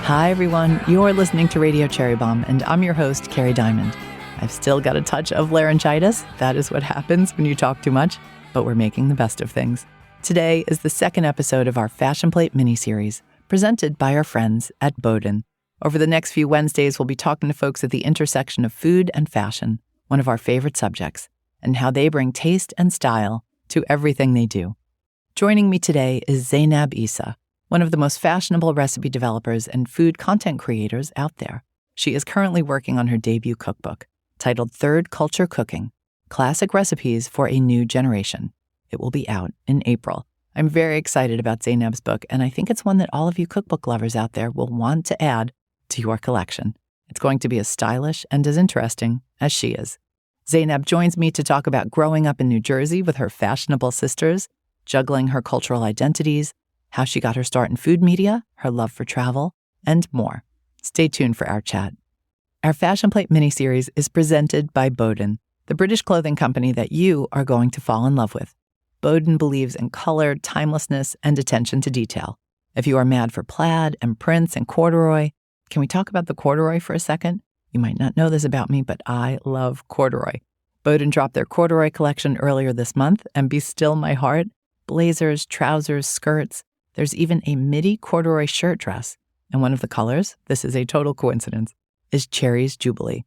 Hi, everyone. You're listening to Radio Cherry Bomb, and I'm your host, Kerry Diamond. I've still got a touch of laryngitis. That is what happens when you talk too much, but we're making the best of things. Today is the second episode of our Fashion Plate miniseries, presented by our friends at Boden. Over the next few Wednesdays, we'll be talking to folks at the intersection of food and fashion, one of our favorite subjects, and how they bring taste and style to everything they do. Joining me today is Zaynab Issa, one of the most fashionable recipe developers and food content creators out there. She is currently working on her debut cookbook, titled Third Culture Cooking, Classic Recipes for a New Generation. It will be out in April. I'm very excited about Zaynab's book, and I think it's one that all of you cookbook lovers out there will want to add to your collection. It's going to be as stylish and as interesting as she is. Zaynab joins me to talk about growing up in New Jersey with her fashionable sisters, juggling her cultural identities, how she got her start in food media, her love for travel, and more. Stay tuned for our chat. Our Fashion Plate miniseries is presented by Boden, the British clothing company that you are going to fall in love with. Boden believes in color, timelessness, and attention to detail. If you are mad for plaid and prints and corduroy, can we talk about the corduroy for a second? You might not know this about me, but I love corduroy. Boden dropped their corduroy collection earlier this month, and be still my heart, blazers, trousers, skirts. There's even a midi corduroy shirt dress. And one of the colors, this is a total coincidence, is Cherry's Jubilee.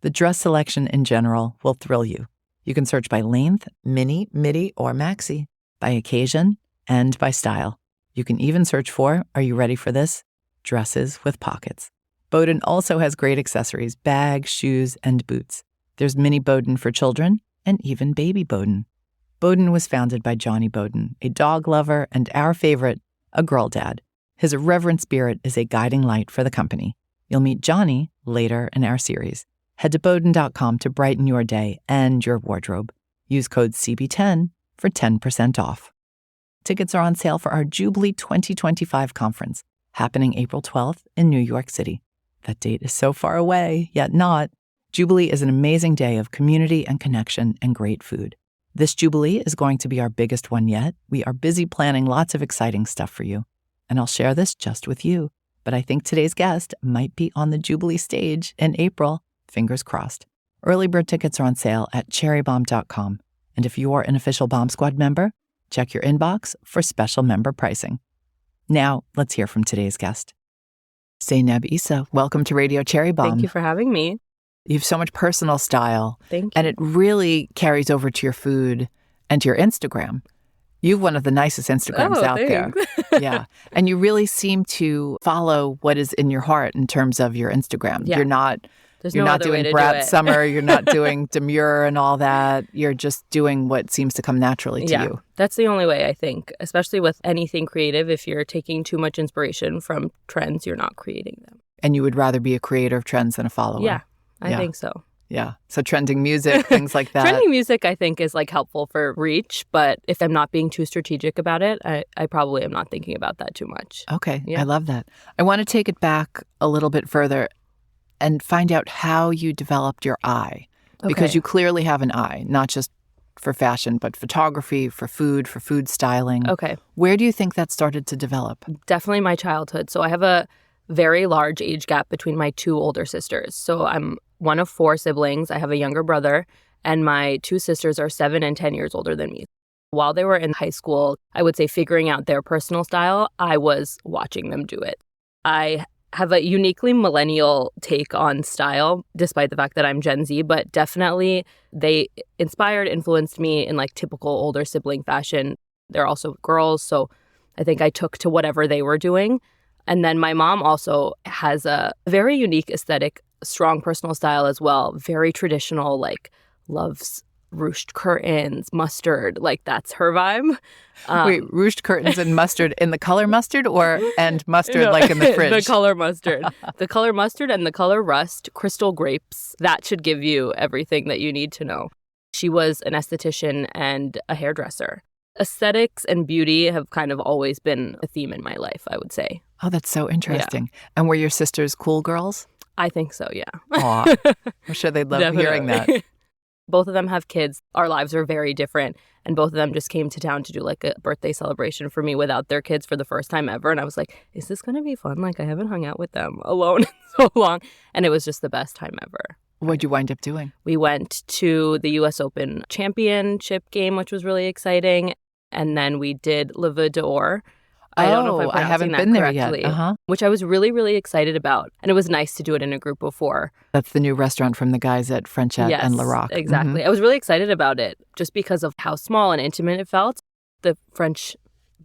The dress selection in general will thrill you. You can search by length, mini, midi, or maxi, by occasion, and by style. You can even search for, are you ready for this? Dresses with pockets. Boden also has great accessories, bags, shoes, and boots. There's mini Boden for children, and even baby Boden. Boden was founded by Johnny Boden, a dog lover and our favorite, a girl dad. His irreverent spirit is a guiding light for the company. You'll meet Johnny later in our series. Head to Boden.com to brighten your day and your wardrobe. Use code CB10 for 10% off. Tickets are on sale for our Jubilee 2025 conference, happening April 12th in New York City. That date is so far away, yet not. Jubilee is an amazing day of community and connection and great food. This Jubilee is going to be our biggest one yet. We are busy planning lots of exciting stuff for you. And I'll share this just with you. But I think today's guest might be on the Jubilee stage in April. Fingers crossed. Early bird tickets are on sale at cherrybomb.com. And if you're an official Bomb Squad member, check your inbox for special member pricing. Now, let's hear from today's guest. Zaynab Issa, welcome to Radio Cherry Bomb. Thank you for having me. You have so much personal style. Thank you. And it really carries over to your food and to your Instagram. You have one of the nicest Instagrams out thanks. there. Yeah. And you really seem to follow what is in your heart in terms of your Instagram. Yeah. You're not doing Brat Summer. You're not doing demure and all that. You're just doing what seems to come naturally to you. That's the only way, I think, especially with anything creative. If you're taking too much inspiration from trends, you're not creating them. And you would rather be a creator of trends than a follower. Yeah. I think so. Yeah. So trending music, things like that. Trending music, I think, is like helpful for reach. But if I'm not being too strategic about it, I probably am not thinking about that too much. Okay. Yeah. I love that. I want to take it back a little bit further and find out how you developed your eye. Because you clearly have an eye, not just for fashion, but photography, for food styling. Okay. Where do you think that started to develop? Definitely my childhood. So I have a very large age gap between my two older sisters. So I'm one of four siblings. I have a younger brother, and my two sisters are 7 and 10 years older than me. While they were in high school, I would say figuring out their personal style, I was watching them do it. I have a uniquely millennial take on style, despite the fact that I'm Gen Z, but definitely they influenced me in like typical older sibling fashion. They're also girls, so I think I took to whatever they were doing. And then my mom also has a very unique aesthetic, strong personal style as well. Very traditional, like loves ruched curtains, mustard, like that's her vibe. Wait, ruched curtains and mustard in the color mustard and mustard like in the fridge? The color mustard. The color mustard and the color rust, crystal grapes. That should give you everything that you need to know. She was an esthetician and a hairdresser. Aesthetics and beauty have kind of always been a theme in my life, I would say. Oh, that's so interesting. Yeah. And were your sisters cool girls? I think so, yeah. Aw, I'm sure they'd love hearing that. Both of them have kids. Our lives are very different. And both of them just came to town to do like a birthday celebration for me without their kids for the first time ever. And I was like, is this going to be fun? Like, I haven't hung out with them alone in so long. And it was just the best time ever. What'd you wind up doing? We went to the U.S. Open Championship game, which was really exciting. And then we did Le Vœu d'Or. I don't know if I'm I haven't pronouncing been that there correctly, yet. which I was really, really excited about. And it was nice to do it in a group before. That's the new restaurant from the guys at Frenchette and La Roque. Exactly. I was really excited about it just because of how small and intimate it felt. The French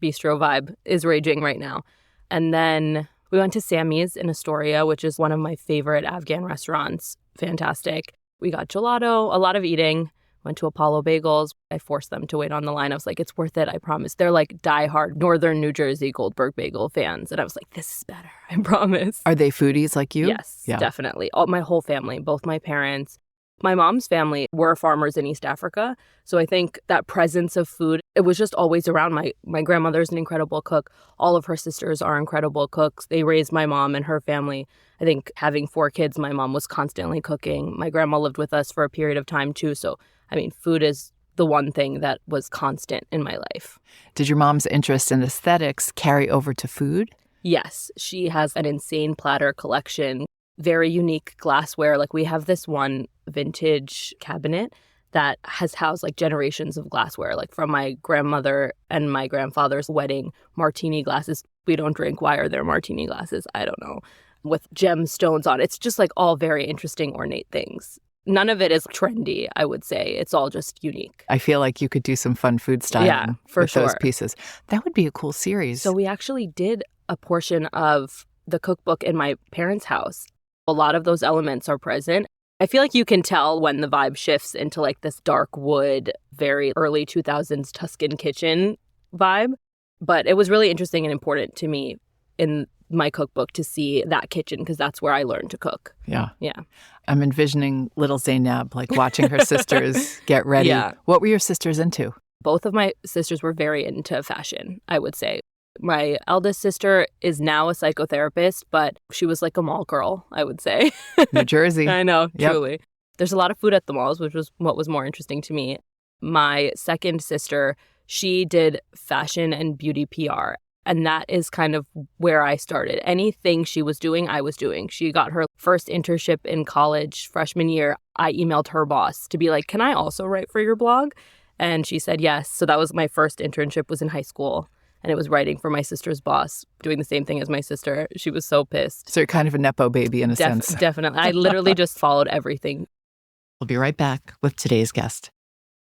bistro vibe is raging right now. And then we went to Sammy's in Astoria, which is one of my favorite Afghan restaurants. Fantastic. We got gelato, a lot of eating. Went to Apollo Bagels. I forced them to wait on the line. I was like, it's worth it, I promise. They're like diehard Northern New Jersey Goldberg Bagel fans. And I was like, this is better, I promise. Are they foodies like you? Yes, definitely. My whole family, both my parents. My mom's family were farmers in East Africa. So I think that presence of food, it was just always around. My grandmother's an incredible cook. All of her sisters are incredible cooks. They raised my mom and her family. I think having 4 kids, my mom was constantly cooking. My grandma lived with us for a period of time too. So, I mean, food is the one thing that was constant in my life. Did your mom's interest in aesthetics carry over to food? Yes. She has an insane platter collection, very unique glassware. Like we have this one vintage cabinet that has housed like generations of glassware, like from my grandmother and my grandfather's wedding martini glasses. We don't drink. Why are there martini glasses? I don't know. With gemstones on. It's just like all very interesting, ornate things. None of it is trendy, I would say. It's all just unique. I feel like you could do some fun food styling with sure. those pieces. That would be a cool series. So we actually did a portion of the cookbook in my parents' house. A lot of those elements are present. I feel like you can tell when the vibe shifts into like this dark wood, very early 2000s Tuscan kitchen vibe. But it was really interesting and important to me in my cookbook to see that kitchen because that's where I learned to cook. Yeah. Yeah. I'm envisioning little Zaynab, like watching her sisters get ready. Yeah. What were your sisters into? Both of my sisters were very into fashion, I would say. My eldest sister is now a psychotherapist, but she was like a mall girl, I would say. New Jersey. I know, Yep. truly. There's a lot of food at the malls, which was what was more interesting to me. My second sister, she did fashion and beauty PR. And that is kind of where I started. Anything she was doing, I was doing. She got her first internship in college freshman year. I emailed her boss to be like, can I also write for your blog? And she said yes. So that was my first internship, was in high school. And it was writing for my sister's boss, doing the same thing as my sister. She was so pissed. So you're kind of a Nepo baby in a sense. Definitely. I literally just followed everything. We'll be right back with today's guest.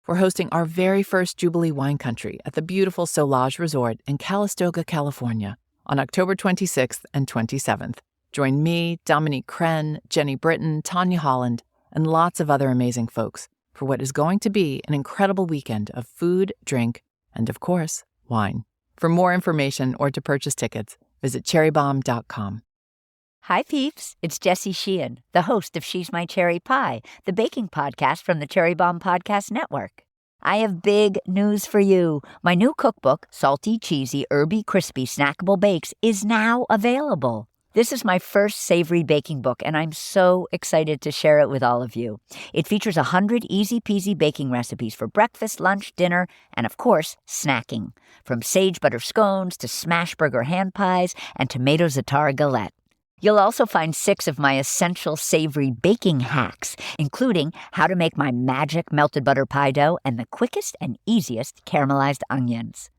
We're hosting our very first Jubilee Wine Country at the beautiful Solage Resort in Calistoga, California, on October 26th and 27th. Join me, Dominique Crenn, Jenny Britton, Tanya Holland, and lots of other amazing folks for what is going to be an incredible weekend of food, drink, and of course, wine. For more information or to purchase tickets, visit cherrybomb.com. Hi, peeps. It's Jessie Sheehan, the host of She's My Cherry Pie, the baking podcast from the Cherry Bomb Podcast Network. I have big news for you. My new cookbook, Salty, Cheesy, Herby, Crispy, Snackable Bakes, is now available. This is my first savory baking book, and I'm so excited to share it with all of you. It features 100 easy-peasy baking recipes for breakfast, lunch, dinner, and, of course, snacking. From sage butter scones to smash burger hand pies and tomato za'atar galette. You'll also find 6 of my essential savory baking hacks, including how to make my magic melted butter pie dough and the quickest and easiest caramelized onions.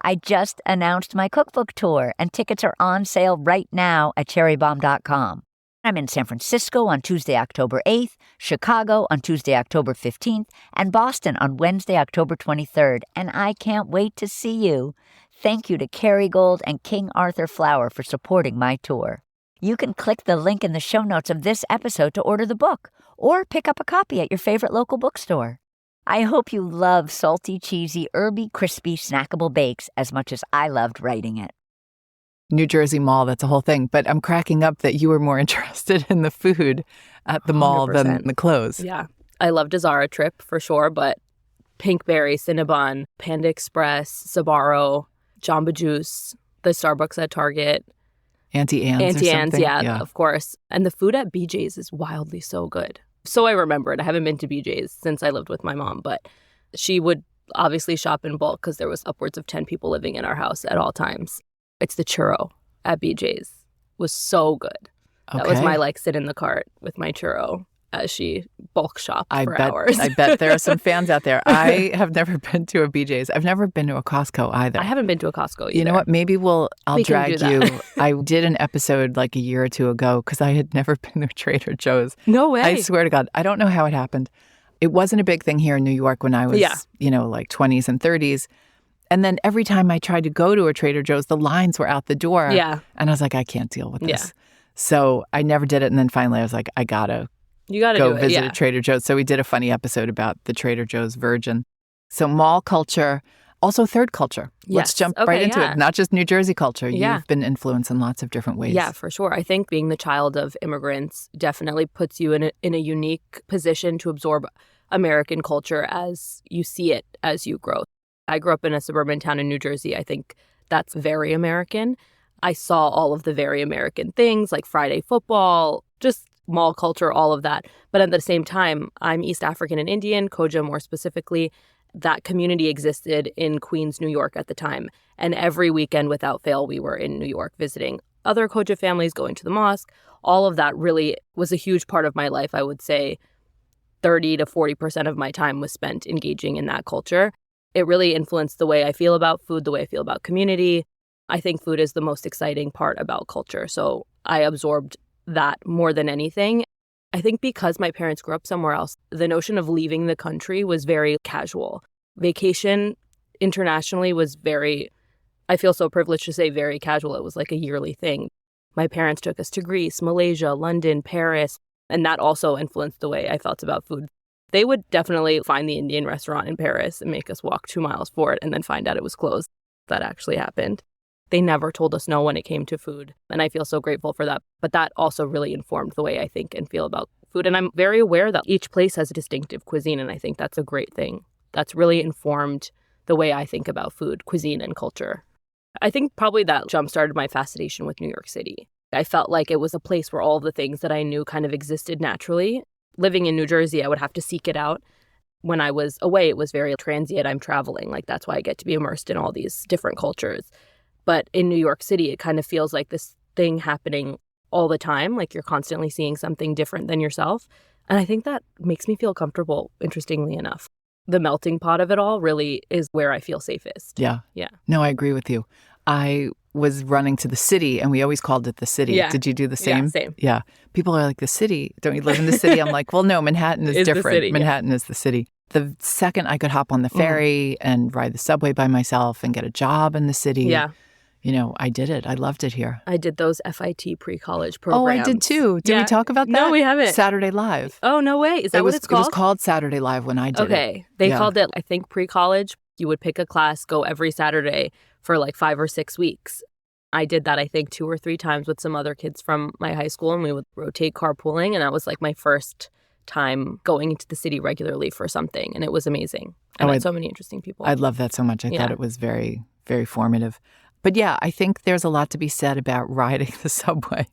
I just announced my cookbook tour, and tickets are on sale right now at cherrybomb.com. I'm in San Francisco on Tuesday, October 8th, Chicago on Tuesday, October 15th, and Boston on Wednesday, October 23rd, and I can't wait to see you. Thank you to Kerrygold and King Arthur Flour for supporting my tour. You can click the link in the show notes of this episode to order the book, or pick up a copy at your favorite local bookstore. I hope you love salty, cheesy, herby, crispy, snackable bakes as much as I loved writing it. New Jersey Mall, that's a whole thing. But I'm cracking up that you were more interested in the food at the mall 100%. than the clothes. Yeah. I loved a Zara trip for sure, but Pinkberry, Cinnabon, Panda Express, Sbarro, Jamba Juice, the Starbucks at Target. Auntie Anne's or something? Yeah, of course. And the food at BJ's is wildly so good. So I remember it. I haven't been to BJ's since I lived with my mom, but she would obviously shop in bulk because there was upwards of 10 people living in our house at all times. It's the churro at BJ's. Was so good. That was my sit in the cart with my churro as she bulk shopped for hours. I bet there are some fans out there. I have never been to a BJ's. I've never been to a Costco either. I haven't been to a Costco either. You know what? Maybe I'll drag you. I did an episode like a year or two ago because I had never been to Trader Joe's. No way. I swear to God. I don't know how it happened. It wasn't a big thing here in New York when I was, 20s and 30s. And then every time I tried to go to a Trader Joe's, the lines were out the door. Yeah. And I was like, I can't deal with this. So I never did it. And then finally I was like, I gotta go visit a Trader Joe's. So we did a funny episode about the Trader Joe's Virgin. So mall culture, also third culture. Let's jump right into it. Not just New Jersey culture. You've been influenced in lots of different ways. Yeah, for sure. I think being the child of immigrants definitely puts you in a unique position to absorb American culture as you see it as you grow. I grew up in a suburban town in New Jersey. I think that's very American. I saw all of the very American things like Friday football, just mall culture, all of that. But at the same time, I'm East African and Indian, Khoja more specifically. That community existed in Queens, New York at the time. And every weekend without fail, we were in New York visiting other Khoja families, going to the mosque. All of that really was a huge part of my life. I would say 30 to 40% of my time was spent engaging in that culture. It really influenced the way I feel about food, the way I feel about community. I think food is the most exciting part about culture. So I absorbed that more than anything. I think because my parents grew up somewhere else, the notion of leaving the country was very casual. Vacation internationally was I feel so privileged to say very casual. It was like a yearly thing. My parents took us to Greece, Malaysia, London, Paris, and that also influenced the way I felt about food. They would definitely find the Indian restaurant in Paris and make us walk 2 miles for it and then find out it was closed. That actually happened. They never told us no when it came to food. And I feel so grateful for that. But that also really informed the way I think and feel about food. And I'm very aware that each place has a distinctive cuisine. And I think that's a great thing. That's really informed the way I think about food, cuisine, and culture. I think probably that jump-started my fascination with New York City. I felt like it was a place where all of the things that I knew kind of existed naturally. Living in New Jersey, I would have to seek it out. When I was away, it was very transient. I'm traveling. Like, that's why I get to be immersed in all these different cultures. But in New York City, it kind of feels like this thing happening all the time. Like you're constantly seeing something different than yourself. And I think that makes me feel comfortable, interestingly enough. The melting pot of it all really is where I feel safest. Yeah. Yeah. No, I agree with you. I was running to the city and we always called it the city. Yeah. Did you do the same? Yeah, same. Yeah. People are like, the city? Don't you live in the city? I'm like, well, no, Manhattan is different. The city, Manhattan is the city. The second I could hop on the ferry and ride the subway by myself and get a job in the city, I did it. I loved it here. I did those FIT pre-college programs. Oh, I did too. Did we talk about that? No, we haven't. Saturday Live. Oh, no way. Is that what it's called? It was called Saturday Live when I did it. Okay. They called it, I think, pre-college. You would pick a class, go every Saturday for like 5 or 6 weeks. I did that, I think, 2 or 3 times with some other kids from my high school, and we would rotate carpooling. And that was like my first time going into the city regularly for something. And it was amazing. I met so many interesting people. I love that so much. I thought it was very, very formative. But yeah, I think there's a lot to be said about riding the subway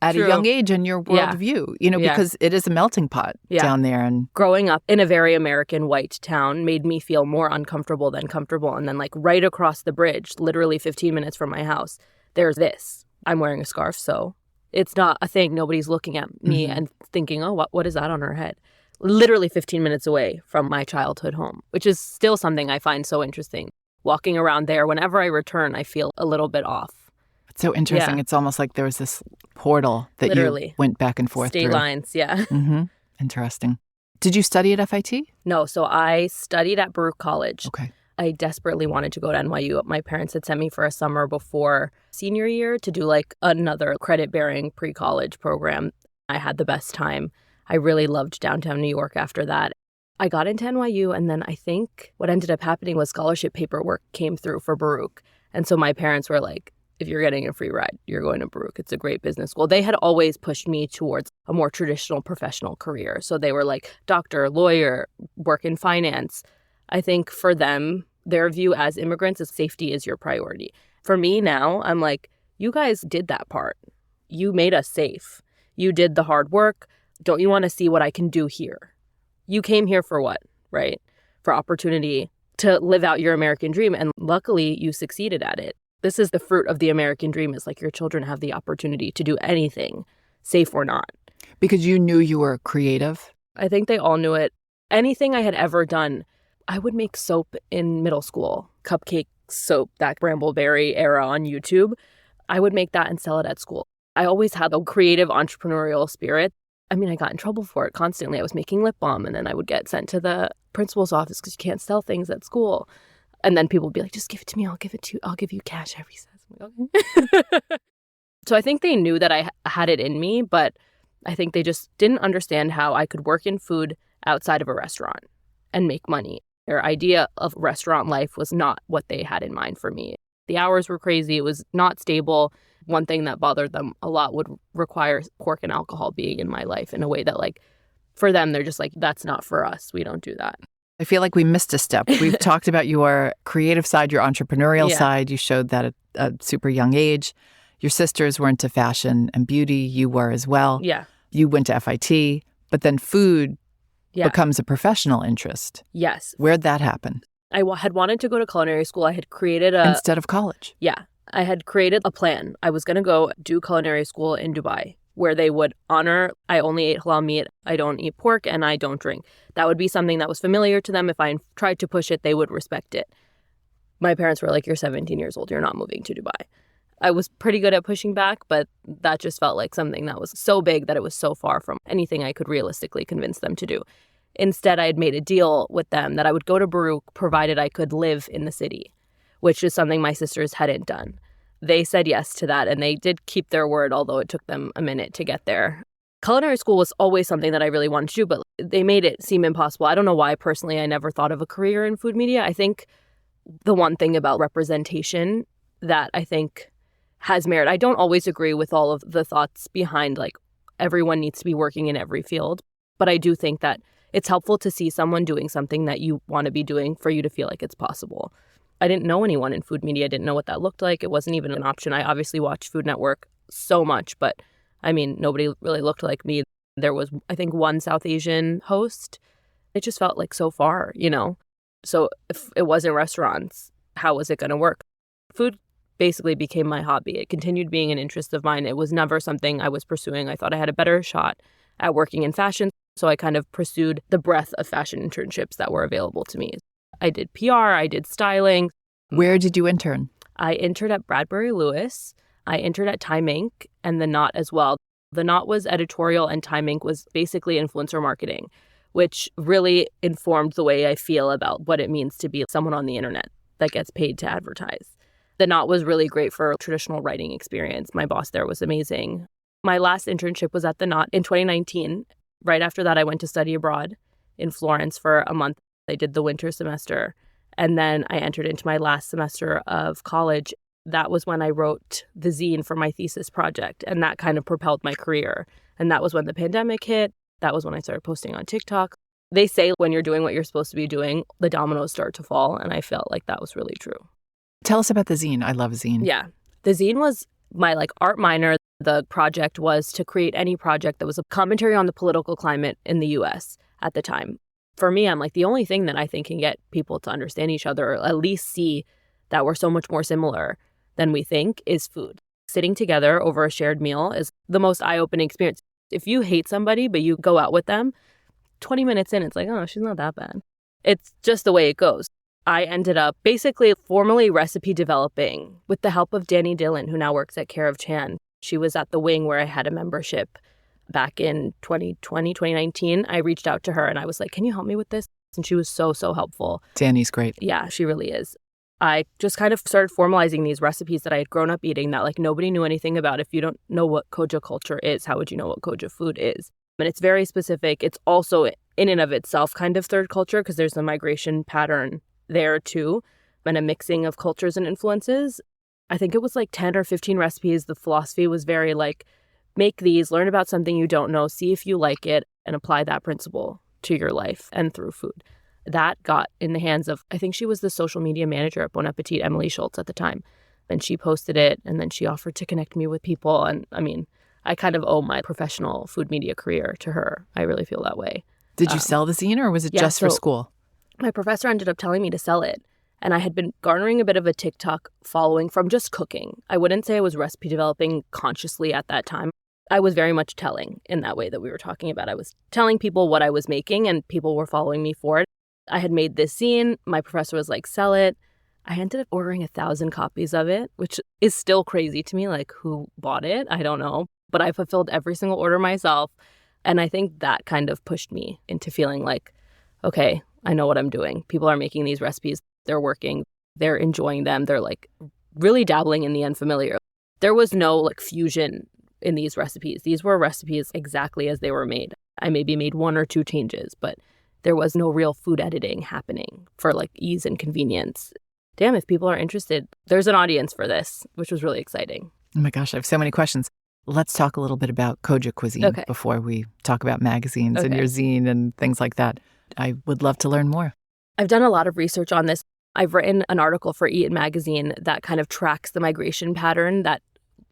at a young age and your worldview, because it is a melting pot down there. And growing up in a very American white town made me feel more uncomfortable than comfortable. And then like right across the bridge, literally 15 minutes from my house, there's this. I'm wearing a scarf, so it's not a thing. Nobody's looking at me and thinking, oh, what is that on her head? Literally 15 minutes away from my childhood home, which is still something I find so interesting. Walking around there, whenever I return, I feel a little bit off. It's so interesting. It's almost like there was this portal that you went back and forth State through. lines, yeah. Mm-hmm. Interesting. Did you study at FIT? No, so I studied at Baruch College. Okay. I desperately wanted to go to NYU. My parents had sent me for a summer before senior year to do like another credit-bearing pre-college program. I had the best time. I really loved downtown New York after that. I got into NYU, and then I think what ended up happening was scholarship paperwork came through for Baruch. And so my parents were like, if you're getting a free ride, you're going to Baruch. It's a great business school. They had always pushed me towards a more traditional professional career. So they were like, doctor, lawyer, work in finance. I think for them, their view as immigrants is safety is your priority. For me now, I'm like, you guys did that part. You made us safe. You did the hard work. don't you want to see what I can do here? You came here for what, right? For opportunity to live out your American dream. And luckily, you succeeded at it. This is the fruit of the American dream, is like your children have the opportunity to do anything, safe or not. Because you knew you were creative? I think they all knew it. Anything I had ever done, I would make soap in middle school, cupcake soap, that Brambleberry era on YouTube. I would make that and sell it at school. I always had a creative entrepreneurial spirit. I mean, I got in trouble for it constantly. I was making lip balm and then I would get sent to the principal's office because you can't sell things at school. And then people would be like, just give it to me. I'll give it to you. I'll give you cash every cent. I'm like, okay. So I think they knew that I had it in me, but I think they just didn't understand how I could work in food outside of a restaurant and make money. Their idea of restaurant life was not what they had in mind for me. The hours were crazy. It was not stable. One thing that bothered them a lot would require pork and alcohol being in my life in a way that, like, for them, they're just like, that's not for us. We don't do that. I feel like we missed a step. We've talked about your creative side, your entrepreneurial side. You showed that at a super young age. Your sisters were into fashion and beauty. You were as well. Yeah. You went to FIT, but then food becomes a professional interest. Yes. Where'd that happen? I had wanted to go to culinary school. I had created Instead of college? Yeah. I had created a plan. I was going to go do culinary school in Dubai, where they would honor, I only ate halal meat, I don't eat pork, and I don't drink. That would be something that was familiar to them. If I tried to push it, they would respect it. My parents were like, you're 17 years old, you're not moving to Dubai. I was pretty good at pushing back, but that just felt like something that was so big that it was so far from anything I could realistically convince them to do. Instead, I had made a deal with them that I would go to Baruch provided I could live in the city, which is something my sisters hadn't done. They said yes to that, and they did keep their word, although it took them a minute to get there. Culinary school was always something that I really wanted to do, but they made it seem impossible. I don't know why, personally, I never thought of a career in food media. I think the one thing about representation that I think has merit, I don't always agree with all of the thoughts behind, like, everyone needs to be working in every field, but I do think that it's helpful to see someone doing something that you want to be doing for you to feel like it's possible. I didn't know anyone in food media. I didn't know what that looked like. It wasn't even an option. I obviously watched Food Network so much, but I mean, nobody really looked like me. There was, I think, one South Asian host. It just felt like so far, you know? So if it wasn't restaurants, how was it going to work? Food basically became my hobby. It continued being an interest of mine. It was never something I was pursuing. I thought I had a better shot at working in fashion. So I kind of pursued the breadth of fashion internships that were available to me. I did PR, I did styling. Where did you intern? I interned at Bradbury Lewis. I interned at Time Inc. and The Knot as well. The Knot was editorial and Time Inc. was basically influencer marketing, which really informed the way I feel about what it means to be someone on the internet that gets paid to advertise. The Knot was really great for traditional writing experience. My boss there was amazing. My last internship was at The Knot in 2019. Right after that, I went to study abroad in Florence for a month. I did the winter semester, and then I entered into my last semester of college. That was when I wrote the zine for my thesis project, and that kind of propelled my career. And that was when the pandemic hit. That was when I started posting on TikTok. They say when you're doing what you're supposed to be doing, the dominoes start to fall, and I felt like that was really true. Tell us about the zine. I love a zine. Yeah. The zine was my art minor. The project was to create any project that was a commentary on the political climate in the U.S. at the time. For me, I'm like, the only thing that I think can get people to understand each other, or at least see that we're so much more similar than we think, is food. Sitting together over a shared meal is the most eye-opening experience. If you hate somebody, but you go out with them, 20 minutes in, it's like, oh, she's not that bad. It's just the way it goes. I ended up basically formally recipe developing with the help of Danny Dillon, who now works at Care of Chan. She was at the wing where I had a membership back in 2020, 2019. I reached out to her and I was like, can you help me with this? And she was so helpful. Danny's great. Yeah, she really is. I just kind of started formalizing these recipes that I had grown up eating that, like, nobody knew anything about. If you don't know what Khoja culture is, how would you know what Khoja food is? And it's very specific. It's also in and of itself kind of third culture because there's a migration pattern there too, and a mixing of cultures and influences. I think it was like 10 or 15 recipes. The philosophy was very like, make these, learn about something you don't know, see if you like it, and apply that principle to your life and through food. That got in the hands of, I think she was the social media manager at Bon Appetit, Emily Schultz, at the time. And she posted it, and then she offered to connect me with people. And I mean, I kind of owe my professional food media career to her. I really feel that way. Did you sell the zine or was it just for school? My professor ended up telling me to sell it. And I had been garnering a bit of a TikTok following from just cooking. I wouldn't say I was recipe developing consciously at that time. I was very much telling in that way that we were talking about. I was telling people what I was making and people were following me for it. I had made this zine. My professor was like, sell it. I ended up ordering 1,000 copies of it, which is still crazy to me. Like, who bought it? I don't know. But I fulfilled every single order myself. And I think that kind of pushed me into feeling like, okay, I know what I'm doing. People are making these recipes. They're working. They're enjoying them. They're like really dabbling in the unfamiliar. There was no like fusion in these recipes. These were recipes exactly as they were made. I maybe made 1 or 2 changes, but there was no real food editing happening for like ease and convenience. Damn, if people are interested, there's an audience for this, which was really exciting. Oh my gosh, I have so many questions. Let's talk a little bit about Khoja cuisine before we talk about magazines and your zine and things like that. I would love to learn more. I've done a lot of research on this. I've written an article for Eat magazine that kind of tracks the migration pattern that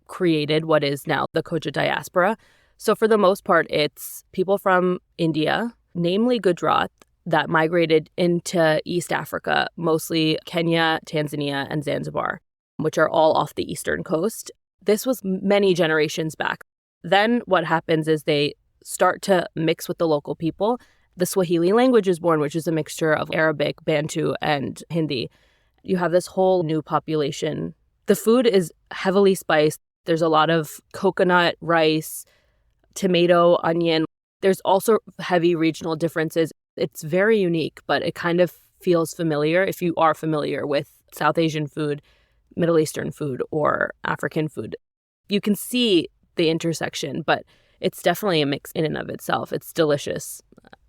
created what is now the Khoja diaspora. So for the most part, it's people from India, namely Gujarat, that migrated into East Africa, mostly Kenya, Tanzania, and Zanzibar, which are all off the eastern coast. This was many generations back. Then what happens is they start to mix with the local people. The Swahili language is born, which is a mixture of Arabic, Bantu, and Hindi. You have this whole new population. The food is heavily spiced. There's a lot of coconut, rice, tomato, onion. There's also heavy regional differences. It's very unique, but it kind of feels familiar if you are familiar with South Asian food, Middle Eastern food, or African food. You can see the intersection, but it's definitely a mix in and of itself. It's delicious.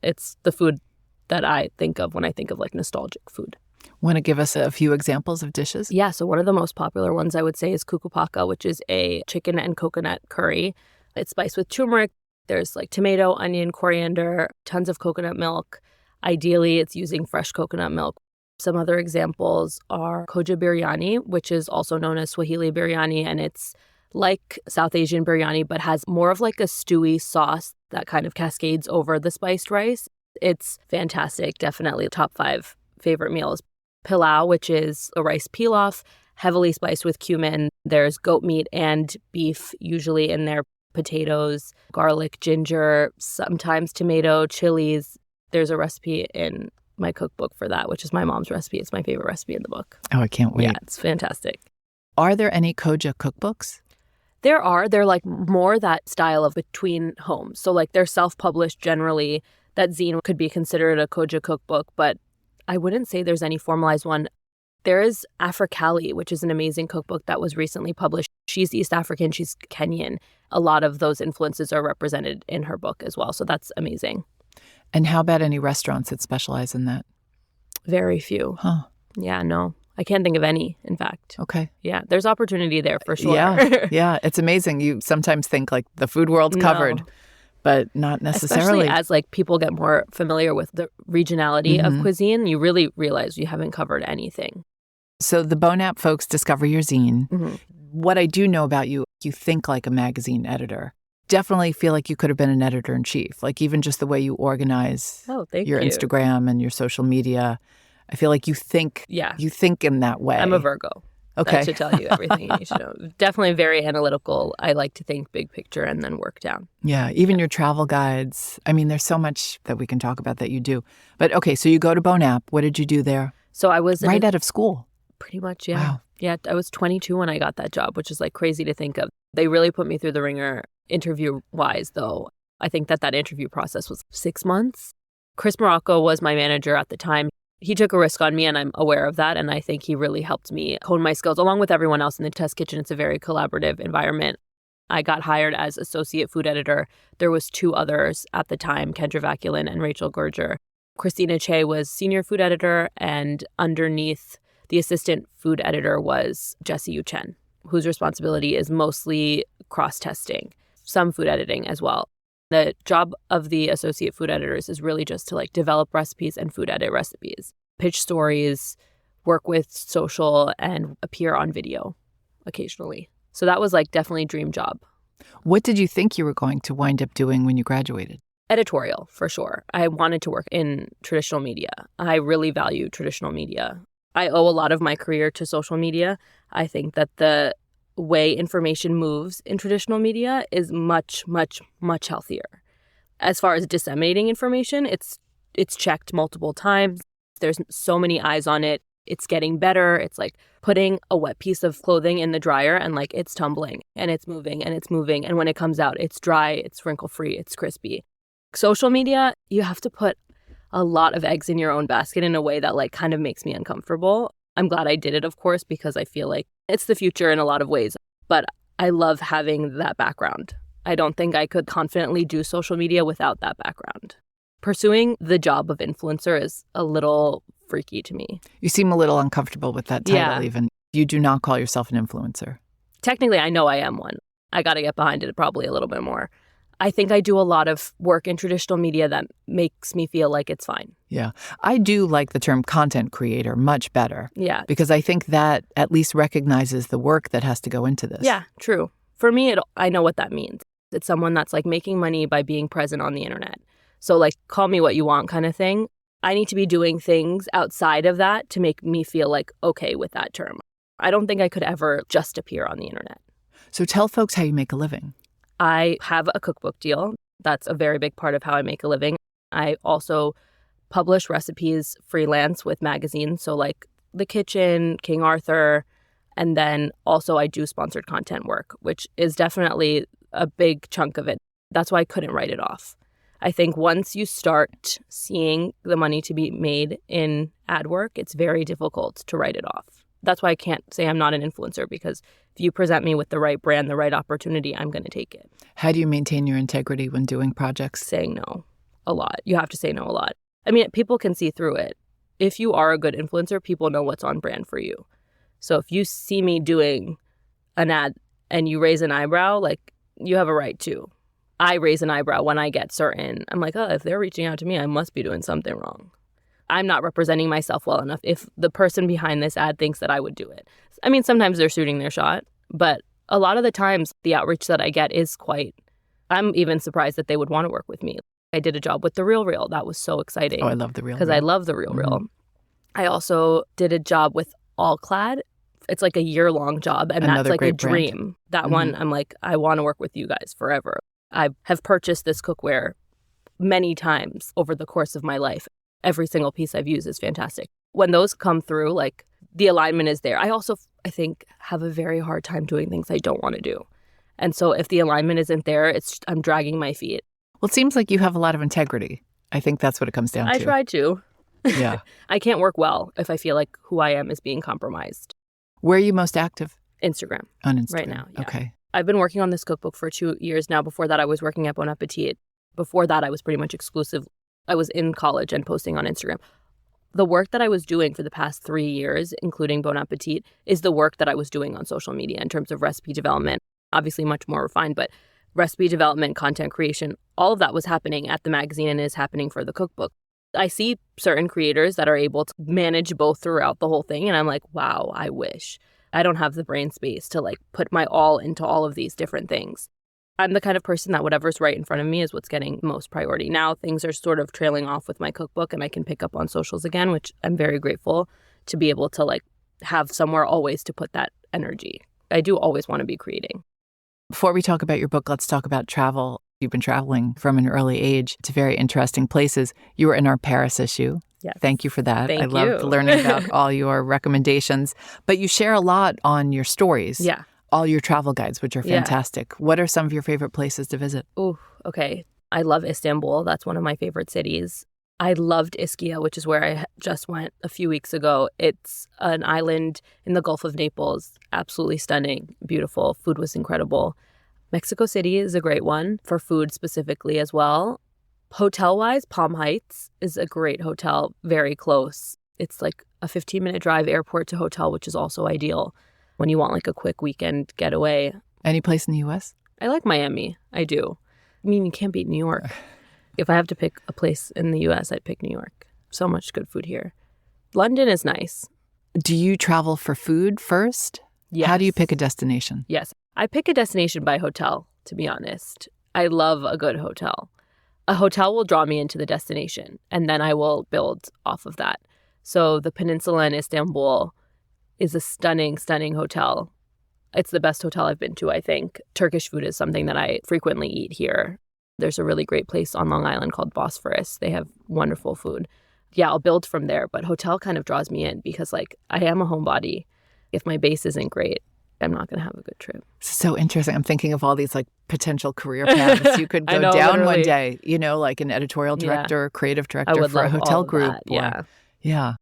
It's the food that I think of when I think of like nostalgic food. Want to give us a few examples of dishes? Yeah, so one of the most popular ones I would say is kukupaka, which is a chicken and coconut curry. It's spiced with turmeric. There's like tomato, onion, coriander, tons of coconut milk. Ideally, it's using fresh coconut milk. Some other examples are Khoja biryani, which is also known as Swahili biryani, and it's like South Asian biryani, but has more of like a stewy sauce that kind of cascades over the spiced rice. It's fantastic. Definitely top 5 favorite meals. Pilau, which is a rice pilaf, heavily spiced with cumin. There's goat meat and beef usually in there, potatoes, garlic, ginger, sometimes tomato, chilies. There's a recipe in my cookbook for that, which is my mom's recipe. It's my favorite recipe in the book. Oh, I can't wait. Yeah, it's fantastic. Are there any Khoja cookbooks? There are. They're like more that style of between homes. So like they're self-published generally. That zine could be considered a Khoja cookbook, but I wouldn't say there's any formalized one. There is Africali, which is an amazing cookbook that was recently published. She's East African, she's Kenyan. A lot of those influences are represented in her book as well. So that's amazing. And how about any restaurants that specialize in that? Very few. Huh. Yeah, no. I can't think of any, in fact. Okay. Yeah, there's opportunity there for sure. Yeah, it's amazing. You sometimes think like the food world's covered, but not necessarily. Especially as like people get more familiar with the regionality of cuisine, you really realize you haven't covered anything. So the Bonap folks discover your zine. What I do know about you, you think like a magazine editor. Definitely feel like you could have been an editor-in-chief. Like even just the way you organize your Instagram and your social media. I feel like you think in that way. I'm a Virgo. Okay. That should tell you everything you need to know. Definitely very analytical. I like to think big picture and then work down. Yeah, even your travel guides. I mean, there's so much that we can talk about that you do. But okay, so you go to Bonap. What did you do there? So I was right out of school. Pretty much, yeah. Wow. Yeah, I was 22 when I got that job, which is like crazy to think of. They really put me through the ringer interview-wise, though. I think that interview process was 6 months. Chris Morocco was my manager at the time. He took a risk on me, and I'm aware of that. And I think he really helped me hone my skills, along with everyone else in the test kitchen. It's a very collaborative environment. I got hired as associate food editor. There was 2 others at the time, Kendra Vaculin and Rachel Gerger. Christina Che was senior food editor, and underneath the assistant food editor was Jessie Yu Chen, whose responsibility is mostly cross-testing, some food editing as well. The job of the associate food editors is really just to like develop recipes and food edit recipes, pitch stories, work with social, and appear on video occasionally. So that was like definitely dream job. What did you think you were going to wind up doing when you graduated? Editorial, for sure. I wanted to work in traditional media. I really value traditional media. I owe a lot of my career to social media. I think that the way information moves in traditional media is much, much, much healthier. As far as disseminating information, it's checked multiple times. There's so many eyes on it. It's getting better. It's like putting a wet piece of clothing in the dryer and like it's tumbling and it's moving and it's moving. And when it comes out, it's dry, it's wrinkle-free, it's crispy. Social media, you have to put a lot of eggs in your own basket in a way that like kind of makes me uncomfortable. I'm glad I did it, of course, because I feel like it's the future in a lot of ways. But I love having that background. I don't think I could confidently do social media without that background. Pursuing the job of influencer is a little freaky to me. You seem a little uncomfortable with that title even. You do not call yourself an influencer. Technically, I know I am one. I got to get behind it probably a little bit more. I think I do a lot of work in traditional media that makes me feel like it's fine. Yeah. I do like the term content creator much better. Yeah. Because I think that at least recognizes the work that has to go into this. Yeah, true. For me, I know what that means. It's someone that's like making money by being present on the internet. So like call me what you want kind of thing. I need to be doing things outside of that to make me feel like okay with that term. I don't think I could ever just appear on the internet. So tell folks how you make a living. I have a cookbook deal. That's a very big part of how I make a living. I also publish recipes freelance with magazines. So like The Kitchen, King Arthur, and then also I do sponsored content work, which is definitely a big chunk of it. That's why I couldn't write it off. I think once you start seeing the money to be made in ad work, it's very difficult to write it off. That's why I can't say I'm not an influencer, because if you present me with the right brand, the right opportunity, I'm going to take it. How do you maintain your integrity when doing projects? Saying no a lot. You have to say no a lot. I mean, people can see through it. If you are a good influencer, people know what's on brand for you. So if you see me doing an ad and you raise an eyebrow, like you have a right to. I raise an eyebrow when I get certain. I'm like, oh, if they're reaching out to me, I must be doing something wrong. I'm not representing myself well enough if the person behind this ad thinks that I would do it. I mean, sometimes they're shooting their shot, but a lot of the times the outreach that I get is I'm even surprised that they would want to work with me. I did a job with The Real Real. That was so exciting. Oh, I love The Real Real. Because I love The Real Real. I also did a job with All Clad. It's like a year-long job, and Another that's like a great dream. brand. That one, I'm like, I want to work with you guys forever. I have purchased this cookware many times over the course of my life. Every single piece I've used is fantastic. When those come through, like the alignment is there. I think, have a very hard time doing things I don't want to do. And so if the alignment isn't there, I'm dragging my feet. Well, it seems like you have a lot of integrity. I think that's what it comes down to. I try to. Yeah. I can't work well if I feel like who I am is being compromised. Where are you most active? Instagram. On Instagram. Right now, yeah. Okay. I've been working on this cookbook for 2 years now. Before that, I was working at Bon Appetit. Before that, I was pretty much exclusive. I was in college and posting on Instagram. The work that I was doing for the past 3 years, including Bon Appetit, is the work that I was doing on social media in terms of recipe development. Obviously much more refined, but recipe development, content creation, all of that was happening at the magazine and is happening for the cookbook. I see certain creators that are able to manage both throughout the whole thing, and I'm like, wow, I wish. I don't have the brain space to like put my all into all of these different things. I'm the kind of person that whatever's right in front of me is what's getting most priority. Now things are sort of trailing off with my cookbook and I can pick up on socials again, which I'm very grateful to be able to like have somewhere always to put that energy. I do always want to be creating. Before we talk about your book, let's talk about travel. You've been traveling from an early age to very interesting places. You were in our Paris issue. Yes. Thank you for that. Thank I loved you. learning about all your recommendations. But you share a lot on your stories. Yeah. All your travel guides, which are fantastic. What are some of your favorite places to visit? Oh, okay. I love Istanbul. That's one of my favorite cities. I loved Ischia, which is where I just went a few weeks ago. It's an island in the Gulf of Naples. Absolutely stunning, beautiful. Food was incredible. Mexico City is a great one for food specifically as well. Hotel-wise, Palm Heights is a great hotel, very close. It's like a 15-minute drive airport to hotel, which is also ideal when you want like a quick weekend getaway. Any place in the U.S.? I like Miami. I do. I mean, you can't beat New York. If I have to pick a place in the U.S., I'd pick New York. So much good food here. London is nice. Do you travel for food first? Yes. How do you pick a destination? Yes. I pick a destination by hotel. to be honest. I love a good hotel. A hotel will draw me into the destination, and then I will build off of that. So the Peninsula in Istanbul is a stunning, stunning hotel. It's the best hotel I've been to, I think. Turkish food is something that I frequently eat here. There's a really great place on Long Island called Bosphorus. They have wonderful food. Yeah, I'll build from there, but hotel kind of draws me in because, like, I am a homebody. If my base isn't great, I'm not going to have a good trip. So interesting. I'm thinking of all these like potential career paths you could go down literally. one day, like an editorial director, creative director for a hotel group. Yeah. Yeah.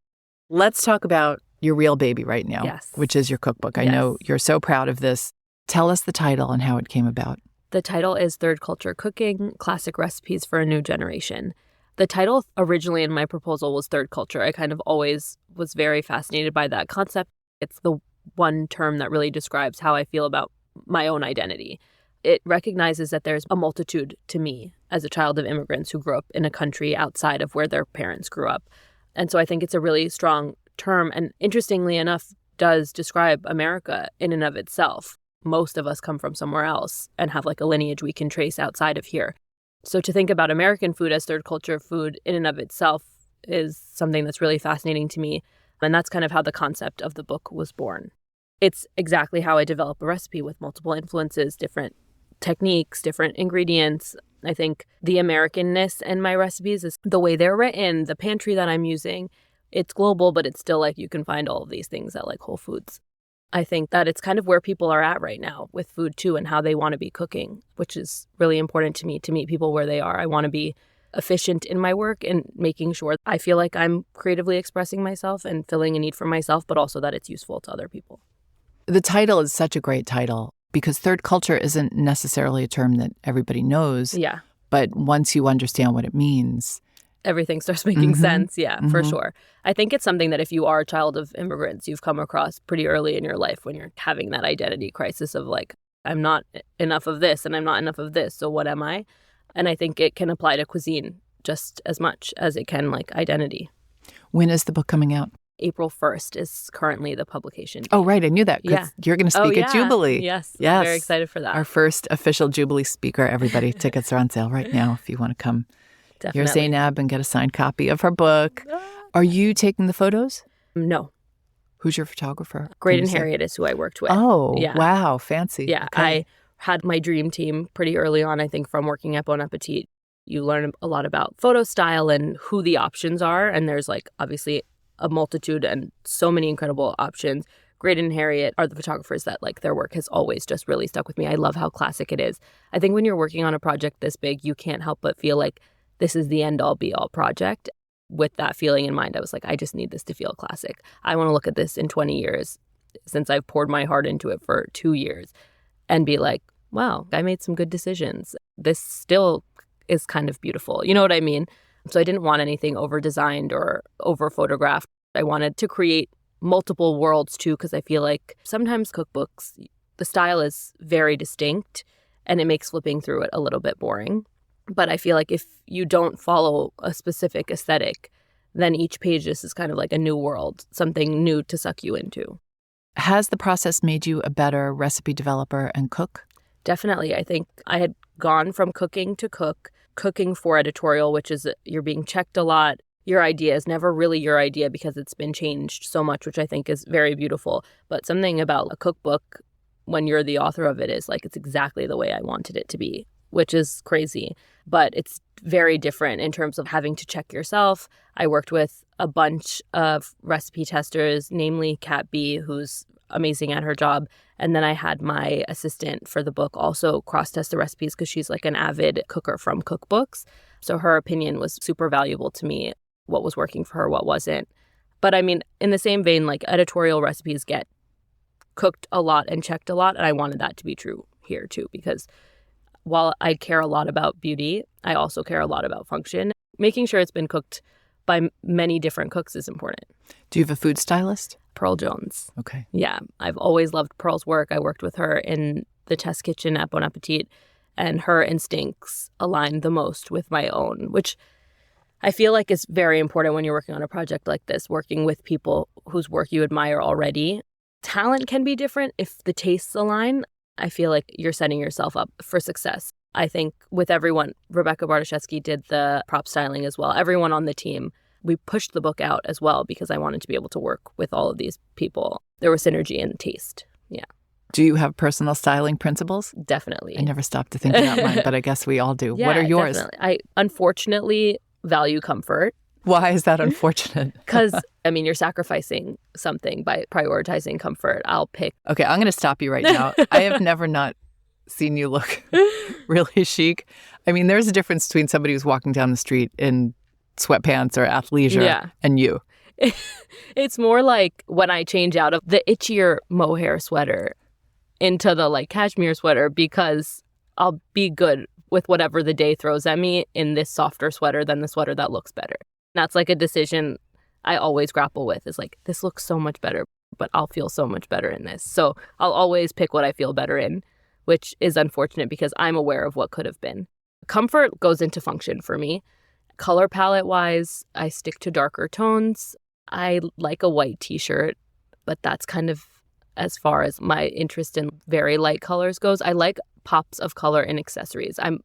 Let's talk about your real baby right now, Yes. which is your cookbook. I know you're so proud of this. Tell us the title and how it came about. The title is Third Culture Cooking, Classic Recipes for a New Generation. The title originally in my proposal was Third Culture. I kind of always was very fascinated by that concept. It's the one term that really describes how I feel about my own identity. It recognizes that there's a multitude to me as a child of immigrants who grew up in a country outside of where their parents grew up. And so I think it's a really strong term, and interestingly enough, does describe America in and of itself. Most of us come from somewhere else and have like a lineage we can trace outside of here. So to think about American food as third culture food in and of itself is something that's really fascinating to me. And that's kind of how the concept of the book was born. It's exactly how I develop a recipe with multiple influences, different techniques, different ingredients. I think the Americanness in my recipes is the way they're written, the pantry that I'm using. It's global, but it's still like you can find all of these things at like Whole Foods. I think that it's kind of where people are at right now with food too, and how they want to be cooking, which is really important to me, to meet people where they are. I want to be efficient in my work and making sure I feel like I'm creatively expressing myself and filling a need for myself, but also that it's useful to other people. The title is such a great title because third culture isn't necessarily a term that everybody knows. Yeah. But once you understand what it means, everything starts making sense. Yeah, for sure. I think it's something that if you are a child of immigrants, you've come across pretty early in your life when you're having that identity crisis of like, I'm not enough of this and I'm not enough of this. So what am I? And I think it can apply to cuisine just as much as it can like identity. When is the book coming out? April 1st is currently the publication date. Oh, right. I knew that. Yeah. You're going to speak at Jubilee. Yes. I'm very excited for that. Our first official Jubilee speaker. Everybody, tickets are on sale right now if you want to come. Definitely. Hear Zaynab and get a signed copy of her book. Are you taking the photos? No. Who's your photographer? Graydon Harriet is who I worked with. Oh, wow. Fancy. Yeah. Okay. I had my dream team pretty early on, I think, from working at Bon Appetit. You learn a lot about photo style and who the options are. And there's like obviously a multitude and so many incredible options. Graydon and Harriet are the photographers that like their work has always just really stuck with me. I love how classic it is. I think when you're working on a project this big, you can't help but feel like this is the end all be all project. With that feeling in mind, I was like, I just need this to feel classic. I want to look at this in 20 years since I've poured my heart into it for 2 years and be like, wow, I made some good decisions. This still is kind of beautiful. You know what I mean? So I didn't want anything over-designed or over-photographed. I wanted to create multiple worlds too, because I feel like sometimes cookbooks, the style is very distinct and it makes flipping through it a little bit boring. But I feel like if you don't follow a specific aesthetic, then each page is kind of like a new world, something new to suck you into. Has the process made you a better recipe developer and cook? Definitely. I think I had gone from cooking to cooking for editorial, which is you're being checked a lot. Your idea is never really your idea because it's been changed so much, which I think is very beautiful. But something about a cookbook, when you're the author of it, is like it's exactly the way I wanted it to be, which is crazy. But it's very different in terms of having to check yourself. I worked with a bunch of recipe testers, namely Kat B, who's amazing at her job. And then I had my assistant for the book also cross-test the recipes because she's like an avid cooker from cookbooks. So her opinion was super valuable to me, what was working for her, what wasn't. But I mean, in the same vein, like editorial recipes get cooked a lot and checked a lot. And I wanted that to be true here too, because while I care a lot about beauty, I also care a lot about function. Making sure it's been cooked by many different cooks is important. Do you have a food stylist? Pearl Jones. Okay. Yeah, I've always loved Pearl's work. I worked with her in the test kitchen at Bon Appetit, and her instincts align the most with my own, which I feel like is very important when you're working on a project like this, working with people whose work you admire already. Talent can be different if the tastes align. I feel like you're setting yourself up for success. I think with everyone, Rebecca Bartoszewski did the prop styling as well. Everyone on the team, we pushed the book out as well because I wanted to be able to work with all of these people. There was synergy and taste. Yeah. Do you have personal styling principles? Definitely. I never stopped to think about mine, but I guess we all do. Yeah, what are yours? Definitely. I unfortunately value comfort. Why is that unfortunate? Because, you're sacrificing something by prioritizing comfort. I'll pick. Okay, I'm going to stop you right now. I have never not seen you look really chic. There's a difference between somebody who's walking down the street in sweatpants or athleisure and you. It's more like when I change out of the itchier mohair sweater into the cashmere sweater because I'll be good with whatever the day throws at me in this softer sweater than the sweater that looks better. That's a decision I always grapple with is this looks so much better, but I'll feel so much better in this. So I'll always pick what I feel better in, which is unfortunate because I'm aware of what could have been. Comfort goes into function for me. Color palette wise, I stick to darker tones. I like a white t-shirt, but that's kind of as far as my interest in very light colors goes. I like pops of color in accessories. I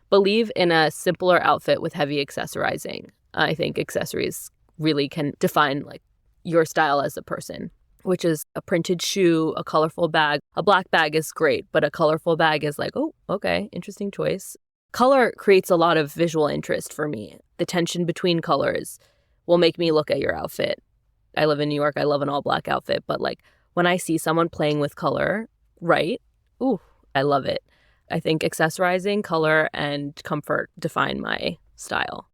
believe in a simpler outfit with heavy accessorizing. I think accessories really can define your style as a person, which is a printed shoe, a colorful bag. A black bag is great, but a colorful bag is oh, okay, interesting choice. Color creates a lot of visual interest for me. The tension between colors will make me look at your outfit. I live in New York. I love an all black outfit, but when I see someone playing with color, right? Ooh, I love it. I think accessorizing, color, and comfort define my style.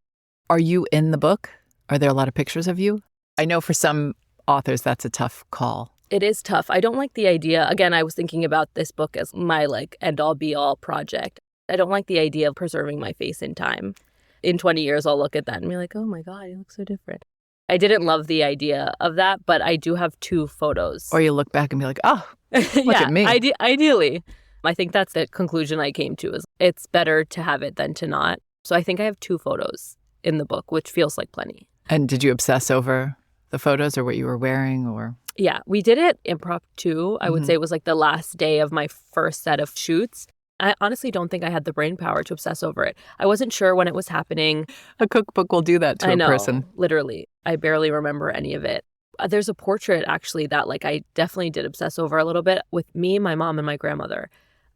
Are you in the book? Are there a lot of pictures of you? I know for some authors that's a tough call. It is tough. I don't like the idea. Again, I was thinking about this book as my end all be all project. I don't like the idea of preserving my face in time. In 20 years, I'll look at that and be oh my God, you look so different. I didn't love the idea of that, but I do have 2 photos. Or you look back and be oh, look at me. Ideally. I think that's the conclusion I came to is it's better to have it than to not. So I think I have 2 photos in the book, which feels like plenty. And did you obsess over the photos or what you were wearing or? Yeah, we did it impromptu. I would say it was the last day of my first set of shoots. I honestly don't think I had the brain power to obsess over it. I wasn't sure when it was happening. A cookbook will do that to a person. Literally. I barely remember any of it. There's a portrait actually that I definitely did obsess over a little bit with me, my mom, and my grandmother,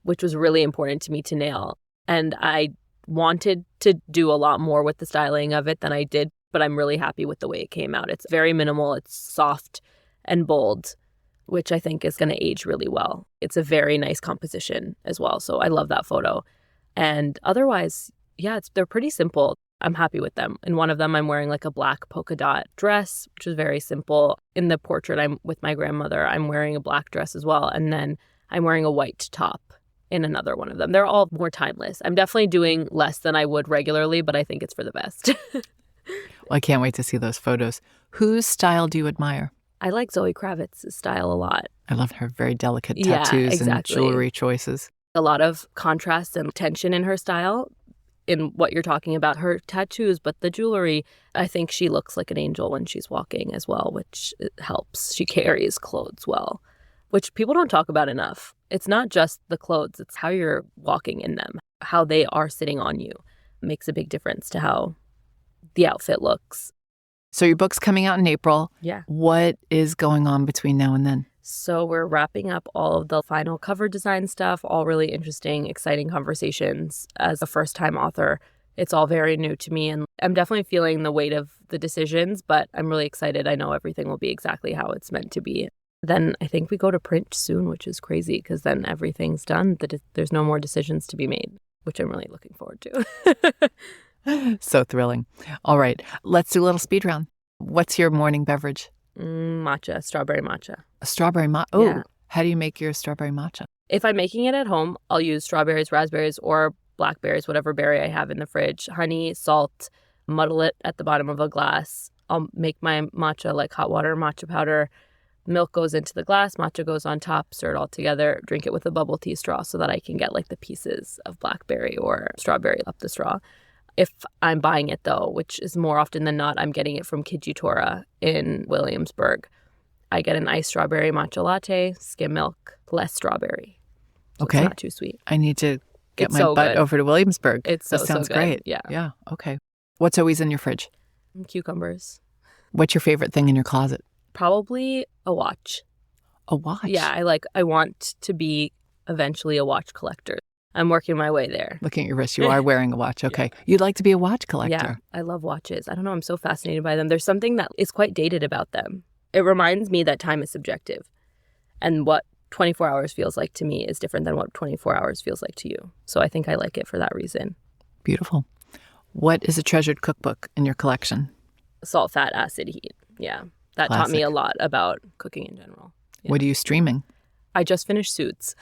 which was really important to me to nail. And I wanted to do a lot more with the styling of it than I did, but I'm really happy with the way it came out. It's very minimal. It's soft and bold, which I think is going to age really well. It's a very nice composition as well. So I love that photo. And otherwise, they're pretty simple. I'm happy with them. In one of them, I'm wearing a black polka dot dress, which is very simple. In the portrait, I'm with my grandmother. I'm wearing a black dress as well. And then I'm wearing a white top in another one of them. They're all more timeless. I'm definitely doing less than I would regularly, but I think it's for the best. Well, I can't wait to see those photos. Whose style do you admire? I like Zoë Kravitz's style a lot. I love her very delicate tattoos and jewelry choices. A lot of contrast and tension in her style in what you're talking about, her tattoos, but the jewelry, I think she looks like an angel when she's walking as well, which helps. She carries clothes well, which people don't talk about enough. It's not just the clothes, it's how you're walking in them, how they are sitting on you. It makes a big difference to how the outfit looks. So your book's coming out in April. Yeah. What is going on between now and then? So we're wrapping up all of the final cover design stuff, all really interesting, exciting conversations. As a first-time author, it's all very new to me, and I'm definitely feeling the weight of the decisions, but I'm really excited. I know everything will be exactly how it's meant to be. Then I think we go to print soon, which is crazy because then everything's done. There's no more decisions to be made, which I'm really looking forward to. So thrilling. All right, let's do a little speed round. What's your morning beverage? Matcha, strawberry matcha. A strawberry matcha? Oh, yeah. How do you make your strawberry matcha? If I'm making it at home, I'll use strawberries, raspberries, or blackberries, whatever berry I have in the fridge. Honey, salt, muddle it at the bottom of a glass. I'll make my matcha like hot water, matcha powder. Milk goes into the glass, matcha goes on top, stir it all together, drink it with a bubble tea straw so that I can get the pieces of blackberry or strawberry up the straw. If I'm buying it, though, which is more often than not, I'm getting it from Kijitora in Williamsburg. I get an iced strawberry matcha latte, skim milk, less strawberry. So Okay. It's not too sweet. I need to get It's my so butt good. over to Williamsburg. It's That so sounds good. great. Yeah. Yeah. Okay. What's always in your fridge? Cucumbers. What's your favorite thing in your closet? Probably a watch. A watch. Yeah, I want to be eventually a watch collector. I'm working my way there. Looking at your wrist, you are wearing a watch. Okay. You'd like to be a watch Yeah, collector. I love watches. I don't know, I'm so fascinated by them. There's something that is quite dated about them. It reminds me that time is subjective. And what 24 hours feels like to me is different than what 24 hours feels like to you. So I think I like it for that reason. Beautiful. What is a treasured cookbook in your collection? Salt, fat, acid, heat. Yeah. That taught me Classic. a lot about cooking in general. Yeah. What are you streaming? I just finished Suits,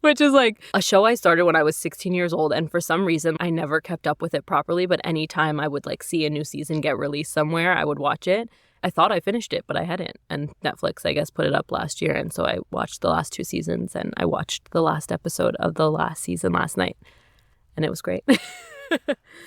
which is like a show I started when I was 16 years old. And for some reason, I never kept up with it properly. But anytime I would like see a new season get released somewhere, I would watch it. I thought I finished it, but I hadn't. And Netflix, I guess, put it up last year. And so I watched the last 2 seasons and I watched the last episode of the last season last night. And it was great.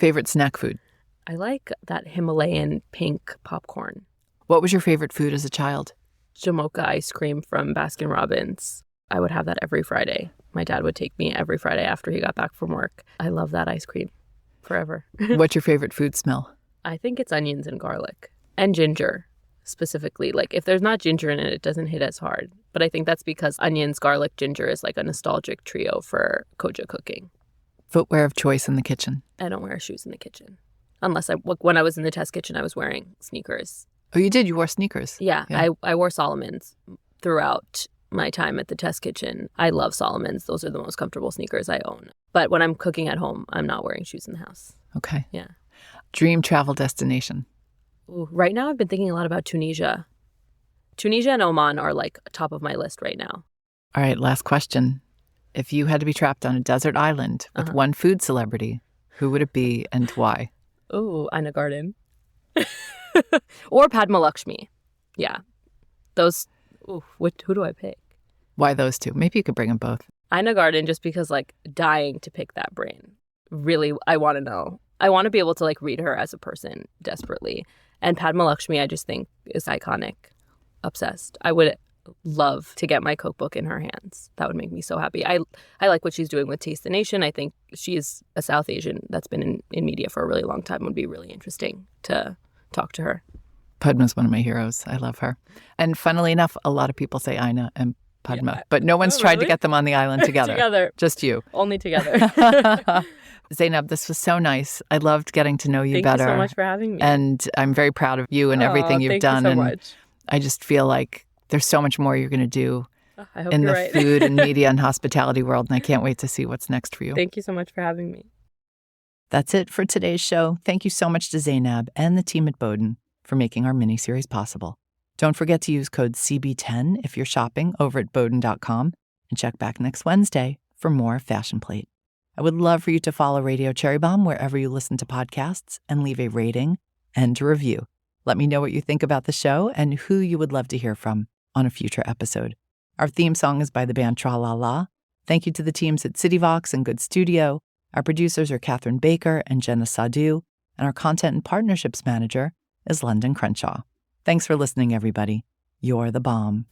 Favorite snack food? I like that Himalayan pink popcorn. What was your favorite food as a child? Jamocha ice cream from Baskin Robbins. I would have that every Friday. My dad would take me every Friday after he got back from work. I love that ice cream forever. What's your favorite food smell? I think it's onions and garlic and ginger specifically. Like if there's not ginger in it, it doesn't hit as hard. But I think that's because onions, garlic, ginger is like a nostalgic trio for Khoja cooking. Footwear of choice in the kitchen? I don't wear shoes in the kitchen. Unless when I was in the test kitchen, I was wearing sneakers. Oh, you did? You wore sneakers? Yeah. I wore Solomon's throughout my time at the test kitchen. I love Solomon's. Those are the most comfortable sneakers I own. But when I'm cooking at home, I'm not wearing shoes in the house. Okay. Yeah. Dream travel destination? Ooh, right now, I've been thinking a lot about Tunisia. Tunisia and Oman are like top of my list right now. All right, last question. If you had to be trapped on a desert island with one food celebrity, who would it be and why? Ooh, Ina Garden. Or Padma Lakshmi. Yeah. Those, who do I pick? Why those two? Maybe you could bring them both. Ina Garden, just because like dying to pick that brain. Really, I want to know. I want to be able to like read her as a person desperately. And Padma Lakshmi, I just think is iconic. Obsessed. I would love to get my cookbook in her hands. That would make me so happy. I like what she's doing with Taste the Nation. I think she's a South Asian that's been in media for a really long time. It would be really interesting to talk to her. Padma's one of my heroes. I love her. And funnily enough, a lot of people say Ina and Padma, but no one's tried to get them on the island together. Together. Just you. Only together. Zaynab, this was so nice. I loved getting to know you better. Thank you so much for having me. And I'm very proud of you and everything you've done. Thank you so and much. I just feel like there's so much more you're going to do I hope in you're the right. food and media and hospitality world. And I can't wait to see what's next for you. Thank you so much for having me. That's it for today's show. Thank you so much to Zaynab and the team at Boden for making our mini-series possible. Don't forget to use code CB10 if you're shopping over at Boden.com and check back next Wednesday for more Fashion Plate. I would love for you to follow Radio Cherry Bomb wherever you listen to podcasts and leave a rating and a review. Let me know what you think about the show and who you would love to hear from on a future episode. Our theme song is by the band Tra La La. Thank you to the teams at CityVox and Good Studio. Our producers are Catherine Baker and Jenna Sadu, and our content and partnerships manager is London Crenshaw. Thanks for listening, everybody. You're the bomb.